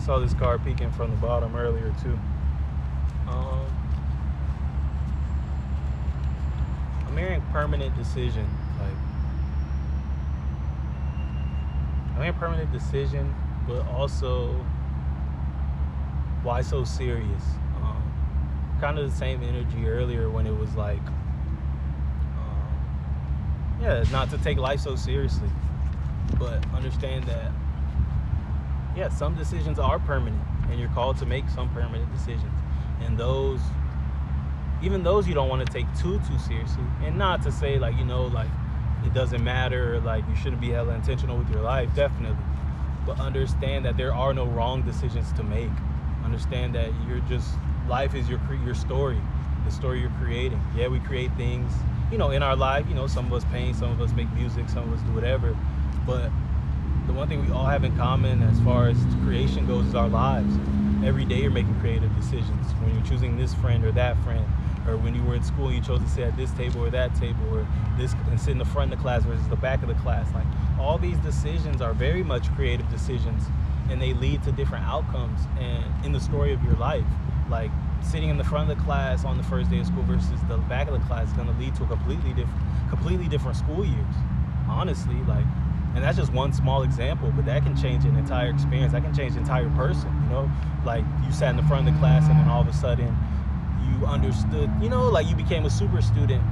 saw this card peeking from the bottom earlier too. Um, I'm hearing permanent decision. I'm hearing permanent decision, but also why so serious? Kind of the same energy earlier when it was like, not to take life so seriously, but understand that, some decisions are permanent, and you're called to make some permanent decisions, and even those you don't want to take too seriously, and not to say like it doesn't matter, like you shouldn't be hella intentional with your life, definitely, but understand that there are no wrong decisions to make. Understand that life is your story, the story you're creating. Yeah, we create things, in our life, some of us paint, some of us make music, some of us do whatever, but the one thing we all have in common as far as creation goes is our lives. Every day you're making creative decisions. When you're choosing this friend or that friend, or when you were in school and you chose to sit at this table or that table, or this and sit in the front of the class versus the back of the class. Like, all these decisions are very much creative decisions, and they lead to different outcomes and in the story of your life. Like, sitting in the front of the class on the first day of school versus the back of the class is going to lead to a completely different school years. Honestly, and that's just one small example, but that can change an entire experience. That can change an entire person, Like, you sat in the front of the class and then all of a sudden you understood, like you became a super student,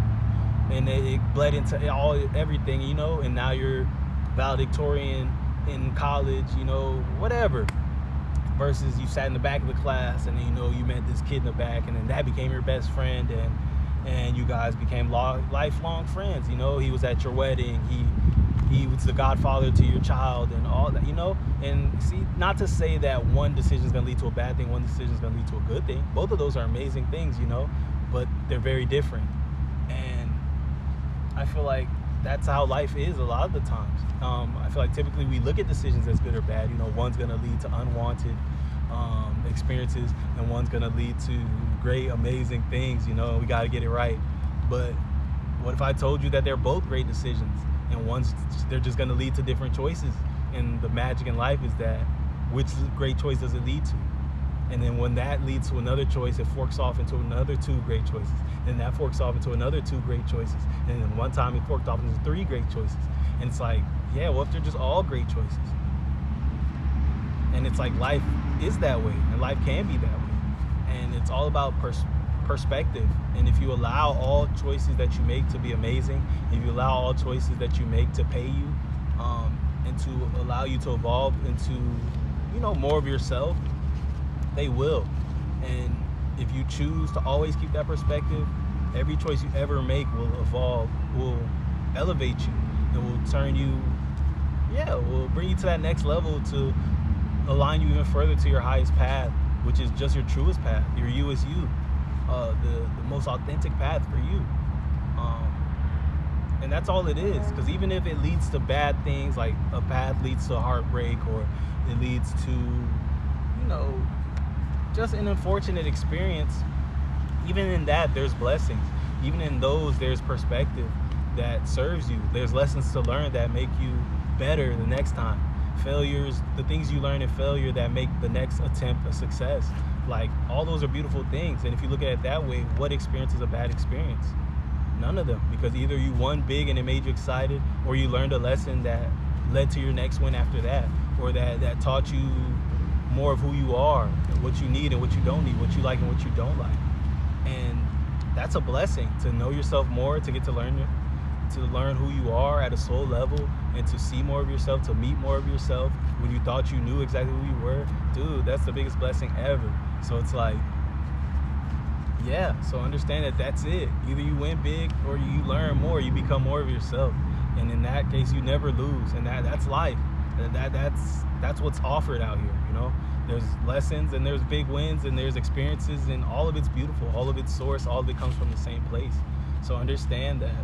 and it bled into everything, and now you're valedictorian in college, whatever. Versus you sat in the back of the class and then, you met this kid in the back, and then that became your best friend, and you guys became lifelong friends. He was at your wedding. He was the godfather to your child and all that, and see, not to say that one decision is going to lead to a bad thing, one decision is going to lead to a good thing. Both of those are amazing things, but they're very different. And I feel like that's how life is a lot of the times. I feel like typically we look at decisions as good or bad. One's going to lead to unwanted experiences, and one's going to lead to great, amazing things, and we got to get it right. But what if I told you that they're both great decisions, and they're just going to lead to different choices? And the magic in life is that, which great choice does it lead to? And then when that leads to another choice, it forks off into another 2 great choices. And that forks off into another 2 great choices. And then one time it forked off into 3 great choices. And it's like, what if they're just all great choices? And it's like, life is that way, and life can be that way. And it's all about perspective. And if you allow all choices that you make to be amazing, if you allow all choices that you make to pay you, and to allow you to evolve into, more of yourself, they will. And if you choose to always keep that perspective, every choice you ever make will evolve, will elevate you, and will turn you, will bring you to that next level, to align you even further to your highest path, which is just your truest path. Your you is you, the most authentic path for you. And that's all it is. Because even if it leads to bad things, like a path leads to heartbreak, or it leads to, just an unfortunate experience, even in that there's blessings. Even in those, there's perspective that serves you. There's lessons to learn that make you better the next time. Failures, the things you learn in failure that make the next attempt a success. Like, all those are beautiful things. And if you look at it that way, what experience is a bad experience? None of them. Because either you won big and it made you excited, or you learned a lesson that led to your next win after that, or that taught you more of who you are, and what you need and what you don't need, what you like and what you don't like. And that's a blessing, to know yourself more, to get to learn who you are at a soul level, and to see more of yourself, to meet more of yourself when you thought you knew exactly who you were. Dude, that's the biggest blessing ever. So it's like, so understand that that's it. Either you win big or you learn more, you become more of yourself. And in that case, you never lose. And that's life. That's what's offered out here, There's lessons, and there's big wins, and there's experiences, and all of it's beautiful. All of its source, all of it comes from the same place. So understand that,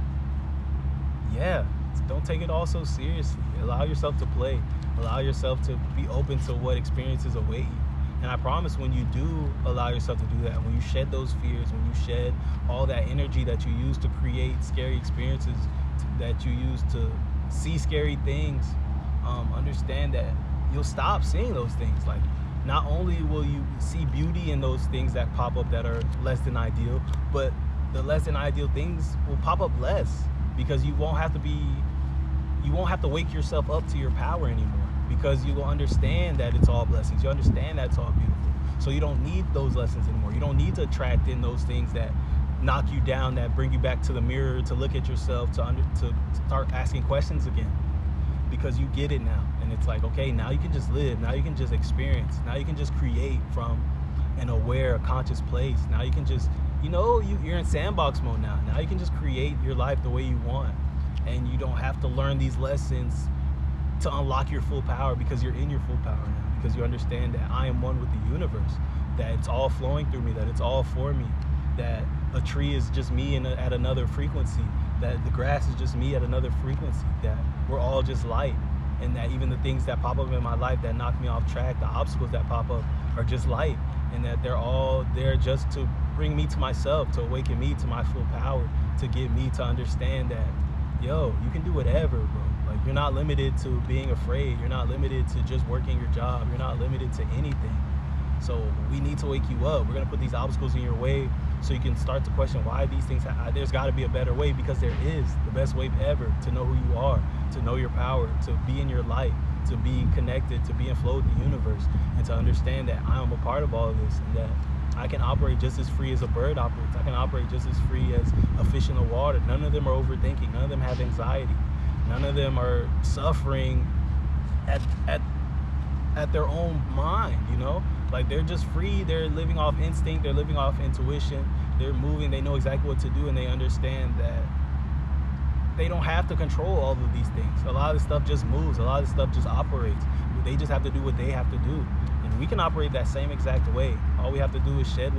don't take it all so seriously. Allow yourself to play. Allow yourself to be open to what experiences await you. And I promise, when you do allow yourself to do that, when you shed those fears, when you shed all that energy that you use to create scary experiences, that you use to see scary things, understand that you'll stop seeing those things. Like, not only will you see beauty in those things that pop up that are less than ideal, but the less than ideal things will pop up less, because you won't have to wake yourself up to your power anymore, because you will understand that it's all blessings. You understand that it's all beautiful. So you don't need those lessons anymore. You don't need to attract in those things that knock you down, that bring you back to the mirror, to look at yourself, to start asking questions again, because you get it now. And it's like, okay, now you can just live. Now you can just experience. Now you can just create from an aware, conscious place. Now you can just, you're in sandbox mode now. Now you can just create your life the way you want. And you don't have to learn these lessons to unlock your full power, because you're in your full power now. Because you understand that I am one with the universe, that it's all flowing through me, that it's all for me, that a tree is just me at another frequency, that the grass is just me at another frequency, that we're all just light, and that even the things that pop up in my life that knock me off track, the obstacles that pop up, are just light, and that they're all there just to bring me to myself, to awaken me to my full power, to get me to understand that, yo, you can do whatever, bro. Like, you're not limited to being afraid. You're not limited to just working your job. You're not limited to anything. So we need to wake you up. We're going to put these obstacles in your way so you can start to question why these things there's got to be a better way, because there is the best way ever to know who you are, to know your power, to be in your light, to be connected, to be in flow with the universe, and to understand that I am a part of all of this, and that I can operate just as free as a bird operates. I can operate just as free as a fish in the water. None of them are overthinking. None of them have anxiety. None of them are suffering at their own mind, Like, they're just free. They're living off instinct. They're living off intuition. They're moving. They know exactly what to do, and they understand that they don't have to control all of these things. A lot of the stuff just moves. A lot of the stuff just operates. They just have to do what they have to do. And we can operate that same exact way. All we have to do is shed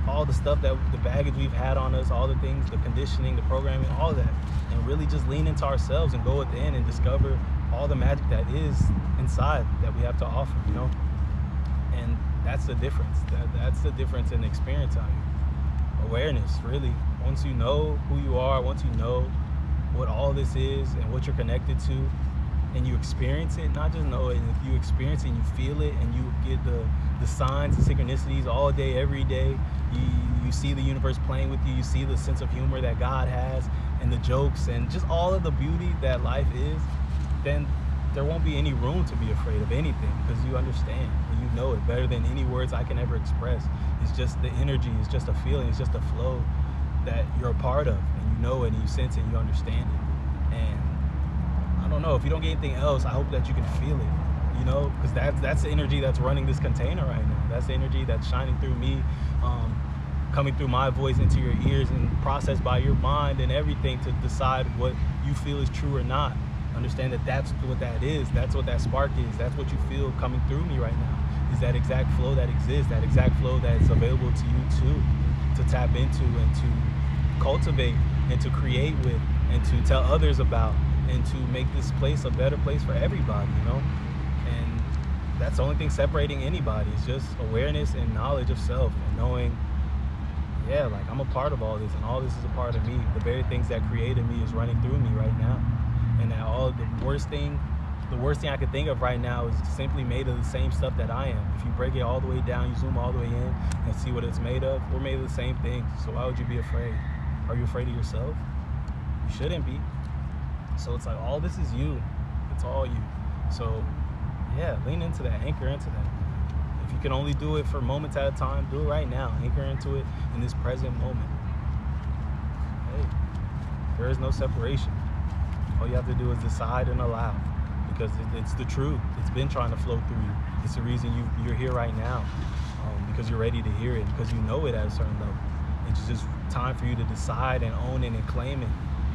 all the stuff, the baggage we've had on us, all the things, the conditioning, the programming, all of that, and really just lean into ourselves and go within and discover all the magic that is inside that we have to offer, And that's the difference. That's the difference in experience out here. Awareness, really. Once you know who you are, once you know what all this is and what you're connected to, and you experience it, not just know it, and if you experience it and you feel it, and you get the signs and synchronicities all day, every day, you see the universe playing with you, you see the sense of humor that God has, and the jokes, and just all of the beauty that life is, then there won't be any room to be afraid of anything, because you understand, and you know it better than any words I can ever express. It's just the energy, it's just a feeling, it's just a flow that you're a part of, and you know it, and you sense it, and you understand it. And I don't know, if you don't get anything else, I hope that you can feel it, because that's the energy that's running this container right now. That's the energy that's shining through me, coming through my voice into your ears, and processed by your mind and everything to decide what you feel is true or not. Understand that that's what that is. That's what that spark is. That's what you feel coming through me right now, is that exact flow that exists, that exact flow that's available to you too, to tap into and to cultivate and to create with and to tell others about, and to make this place a better place for everybody, And that's the only thing separating anybody, is just awareness and knowledge of self, and knowing, like, I'm a part of all this, and all this is a part of me. The very things that created me is running through me right now. And that the worst thing I could think of right now is simply made of the same stuff that I am. If you break it all the way down, you zoom all the way in and see what it's made of, we're made of the same things. So why would you be afraid? Are you afraid of yourself? You shouldn't be. So it's like, all this is you. It's all you. So lean into that, anchor into that. If you can only do it for moments at a time, do it right now. Anchor into it in this present moment. Hey, there is no separation. All you have to do is decide and allow, because it's the truth. It's been trying to flow through you. It's the reason you're here right now, because you're ready to hear it, because you know it at a certain level. It's just time for you to decide and own it and claim it,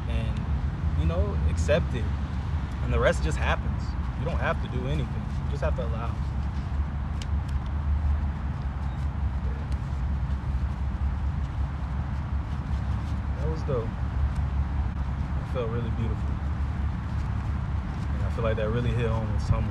and accept it, and the rest just happens. You don't have to do anything. You just have to allow. That was dope. It felt really beautiful. I feel like that really hit home with someone.